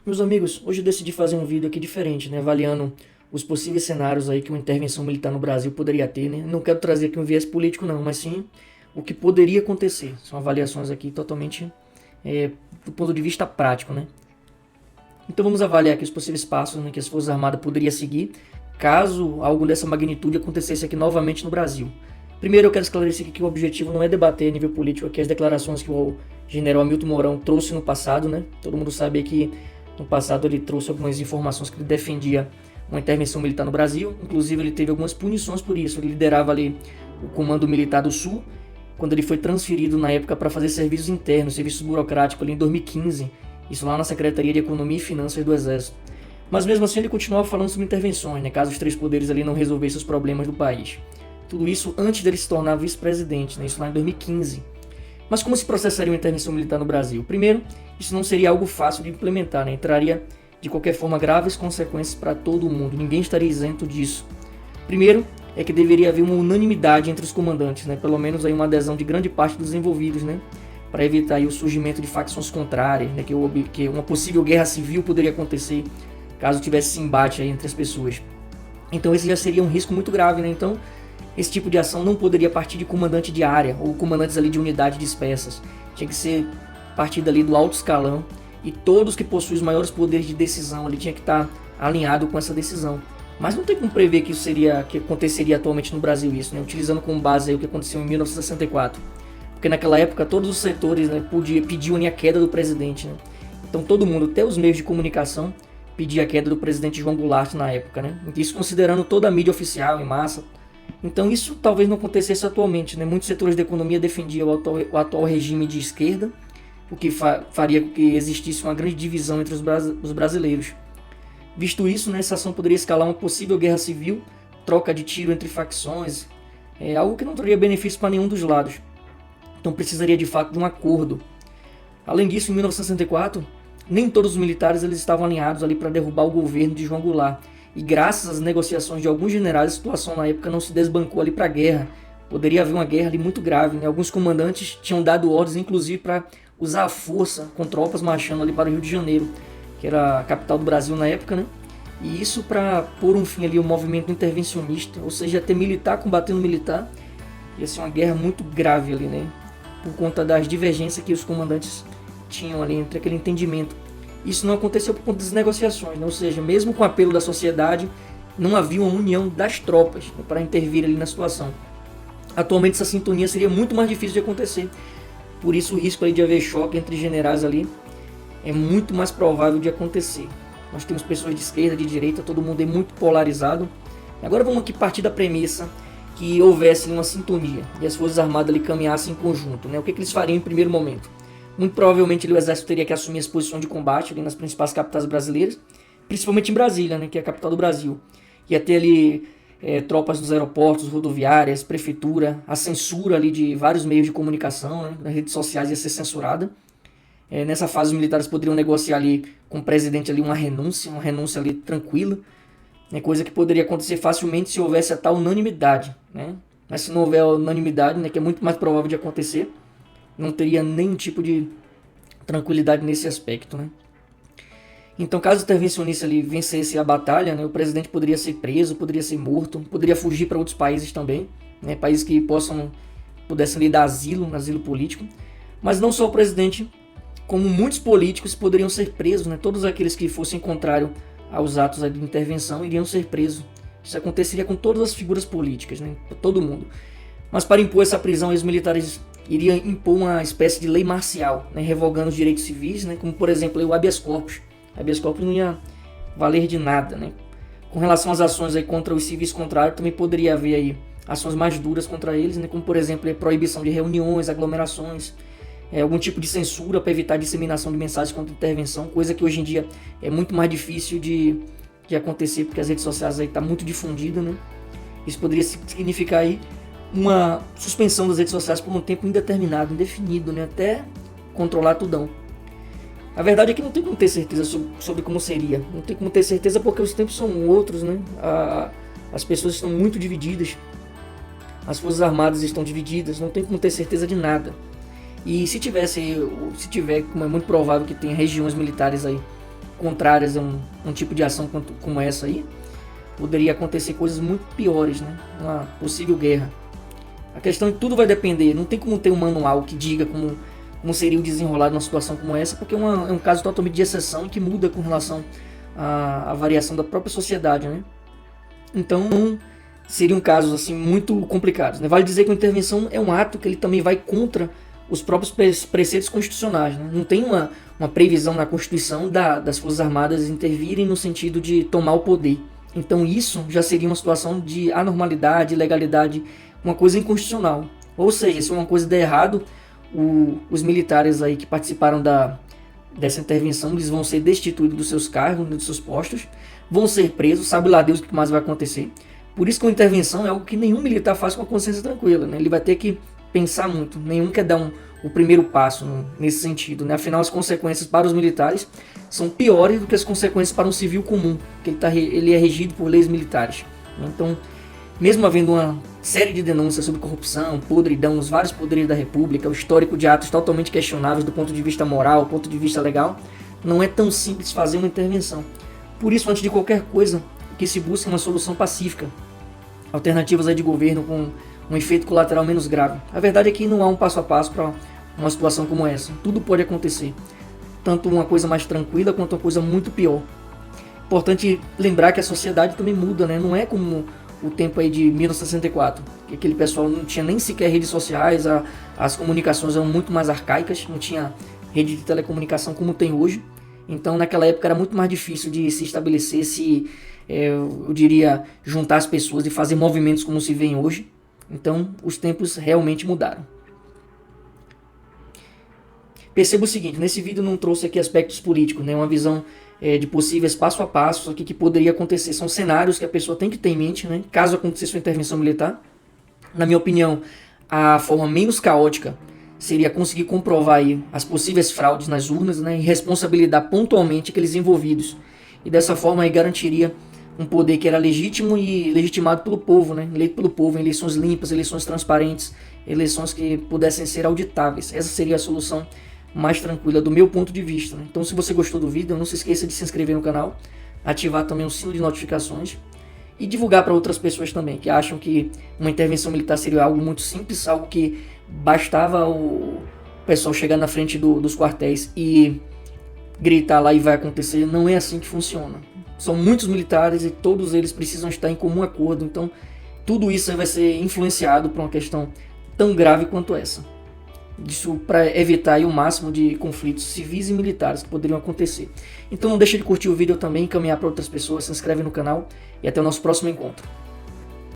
Meus amigos, hoje eu decidi fazer um vídeo aqui diferente, né, avaliando os possíveis cenários aí que uma intervenção militar no Brasil poderia ter, né. Não quero trazer aqui um viés político não, mas sim o que poderia acontecer. São avaliações aqui totalmente do ponto de vista prático, né. Então vamos avaliar aqui os possíveis passos, né, que as Forças Armadas poderiam seguir caso algo dessa magnitude acontecesse aqui novamente no Brasil. Primeiro eu quero esclarecer aqui que o objetivo não é debater a nível político aqui as declarações que o general Hamilton Mourão trouxe no passado, né. Todo mundo sabe que no passado ele trouxe algumas informações que ele defendia uma intervenção militar no Brasil, inclusive ele teve algumas punições por isso. Ele liderava ali o Comando Militar do Sul, quando ele foi transferido na época para fazer serviços internos, serviços burocráticos ali em 2015, isso lá na Secretaria de Economia e Finanças do Exército. Mas mesmo assim ele continuava falando sobre intervenções, né, caso os três poderes ali não resolvessem os problemas do país. Tudo isso antes dele se tornar vice-presidente, né, isso lá em 2015. Mas como se processaria uma intervenção militar no Brasil? Primeiro, isso não seria algo fácil de implementar, né? Traria de qualquer forma graves consequências para todo mundo, ninguém estaria isento disso. Primeiro, é que deveria haver uma unanimidade entre os comandantes, né? Pelo menos aí uma adesão de grande parte dos envolvidos, né? Para evitar aí o surgimento de facções contrárias, né? Que uma possível guerra civil poderia acontecer caso tivesse esse embate aí entre as pessoas. Então esse já seria um risco muito grave, né? Então esse tipo de ação não poderia partir de comandante de área ou comandantes ali de unidade dispersas. Tinha que ser partir dali do alto escalão e todos que possuem os maiores poderes de decisão ali tinha que estar alinhado com essa decisão. Mas não tem como prever que isso que aconteceria atualmente no Brasil isso, né? Utilizando como base aí o que aconteceu em 1964. Porque naquela época todos os setores, né, pediam a queda do presidente, né? Então todo mundo, até os meios de comunicação, pedia a queda do presidente João Goulart na época, né? Isso considerando toda a mídia oficial em massa. Então isso talvez não acontecesse atualmente, né? Muitos setores da economia defendiam o atual regime de esquerda, o que faria com que existisse uma grande divisão entre os brasileiros. Visto isso, né, essa ação poderia escalar uma possível guerra civil, troca de tiro entre facções, algo que não traria benefício para nenhum dos lados. Então precisaria de fato de um acordo. Além disso, em 1964, nem todos os militares eles estavam alinhados ali para derrubar o governo de João Goulart. E graças às negociações de alguns generais, a situação na época não se desbancou ali para a guerra. Poderia haver uma guerra ali muito grave, né? Alguns comandantes tinham dado ordens, inclusive, para usar a força com tropas marchando ali para o Rio de Janeiro, que era a capital do Brasil na época, né? E isso para pôr um fim ali ao movimento intervencionista, ou seja, ter militar combatendo militar. Ia ser uma guerra muito grave ali, né? Por conta das divergências que os comandantes tinham ali entre aquele entendimento. Isso não aconteceu por conta das negociações, né? Ou seja, mesmo com o apelo da sociedade, não havia uma união das tropas, né, para intervir ali na situação. Atualmente essa sintonia seria muito mais difícil de acontecer, por isso o risco ali de haver choque entre generais ali é muito mais provável de acontecer. Nós temos pessoas de esquerda, de direita, todo mundo é muito polarizado. Agora vamos aqui partir da premissa que houvesse uma sintonia e as Forças Armadas ali caminhassem em conjunto, né? O que eles fariam em primeiro momento? Muito provavelmente o exército teria que assumir as posições de combate ali nas principais capitais brasileiras, principalmente em Brasília, né, que é a capital do Brasil. Ia ter ali tropas nos aeroportos, rodoviárias, prefeitura, a censura ali de vários meios de comunicação, né, nas redes sociais ia ser censurada. Nessa fase os militares poderiam negociar ali com o presidente ali uma renúncia ali tranquila, né, coisa que poderia acontecer facilmente se houvesse a tal unanimidade, né? Mas se não houver unanimidade, né, que é muito mais provável de acontecer, não teria nenhum tipo de tranquilidade nesse aspecto, né? Então, caso o intervencionista ali vencesse a batalha, né, o presidente poderia ser preso, poderia ser morto, poderia fugir para outros países também, né, países que pudessem lhe dar asilo político. Mas não só o presidente, como muitos políticos poderiam ser presos, né? Todos aqueles que fossem contrários aos atos de intervenção iriam ser presos. Isso aconteceria com todas as figuras políticas, né? Todo mundo. Mas para impor essa prisão, os militares iriam impor uma espécie de lei marcial, né? Revogando os direitos civis, né? Como por exemplo o habeas corpus. O habeas corpus não ia valer de nada, né? Com relação às ações aí contra os civis contrários, também poderia haver aí ações mais duras contra eles, né? Como por exemplo a proibição de reuniões, aglomerações, algum tipo de censura para evitar a disseminação de mensagens contra intervenção, coisa que hoje em dia é muito mais difícil de acontecer porque as redes sociais aí tá muito difundida, né? Isso poderia significar aí uma suspensão das redes sociais por um tempo indeterminado, indefinido, né? Até controlar tudão. A verdade é que não tem como ter certeza sobre como seria. Não tem como ter certeza porque os tempos são outros, né? As pessoas estão muito divididas. As Forças Armadas estão divididas. Não tem como ter certeza de nada. E se tiver, como é muito provável que tenha regiões militares aí contrárias a um tipo de ação como essa aí, poderia acontecer coisas muito piores, né? Uma possível guerra. A questão é que tudo vai depender, não tem como ter um manual que diga como seria o desenrolar de uma situação como essa, porque é um caso totalmente de exceção que muda com relação à variação da própria sociedade, né? Então, seriam casos assim muito complicados, né? Vale dizer que a intervenção é um ato que ele também vai contra os próprios preceitos constitucionais, né? Não tem uma previsão na Constituição das Forças Armadas intervirem no sentido de tomar o poder. Então isso já seria uma situação de anormalidade, ilegalidade, uma coisa inconstitucional. Ou seja, se uma coisa der errado, os militares aí que participaram dessa intervenção, eles vão ser destituídos dos seus cargos, dos seus postos, vão ser presos, sabe lá Deus o que mais vai acontecer. Por isso que uma intervenção é algo que nenhum militar faz com a consciência tranquila, né? Ele vai ter que pensar muito, nenhum quer dar o primeiro passo nesse sentido, né? Afinal, as consequências para os militares são piores do que as consequências para um civil comum, que ele é regido por leis militares. Então, mesmo havendo uma série de denúncias sobre corrupção, podridão, os vários poderes da República, o histórico de atos totalmente questionáveis do ponto de vista moral, do ponto de vista legal, não é tão simples fazer uma intervenção. Por isso, antes de qualquer coisa, que se busca uma solução pacífica, alternativas aí de governo com um efeito colateral menos grave. A verdade é que não há um passo a passo para uma situação como essa. Tudo pode acontecer, tanto uma coisa mais tranquila quanto uma coisa muito pior. Importante lembrar que a sociedade também muda, né? Não é como o tempo aí de 1964, que aquele pessoal não tinha nem sequer redes sociais, as comunicações eram muito mais arcaicas, não tinha rede de telecomunicação como tem hoje. Então naquela época era muito mais difícil de se estabelecer, eu diria, juntar as pessoas e fazer movimentos como se vê hoje. Então os tempos realmente mudaram. Perceba o seguinte, nesse vídeo não trouxe aqui aspectos políticos, né? Uma visão de possíveis passo a passo que poderia acontecer. São cenários que a pessoa tem que ter em mente, né? Caso acontecesse uma intervenção militar. Na minha opinião, a forma menos caótica seria conseguir comprovar aí as possíveis fraudes nas urnas, né? E responsabilizar pontualmente aqueles envolvidos. E dessa forma aí garantiria um poder que era legítimo e legitimado pelo povo, né? Eleito pelo povo, em eleições limpas, eleições transparentes, eleições que pudessem ser auditáveis. Essa seria a solução mais tranquila do meu ponto de vista, né? Então se você gostou do vídeo, não se esqueça de se inscrever no canal, ativar também o sino de notificações e divulgar para outras pessoas também, que acham que uma intervenção militar seria algo muito simples, algo que bastava o pessoal chegar na frente dos quartéis e gritar lá e vai acontecer. Não é assim que funciona. São muitos militares e todos eles precisam estar em comum acordo, então tudo isso vai ser influenciado por uma questão tão grave quanto essa. Isso para evitar aí o máximo de conflitos civis e militares que poderiam acontecer. Então não deixe de curtir o vídeo também, encaminhar para outras pessoas, se inscreve no canal e até o nosso próximo encontro.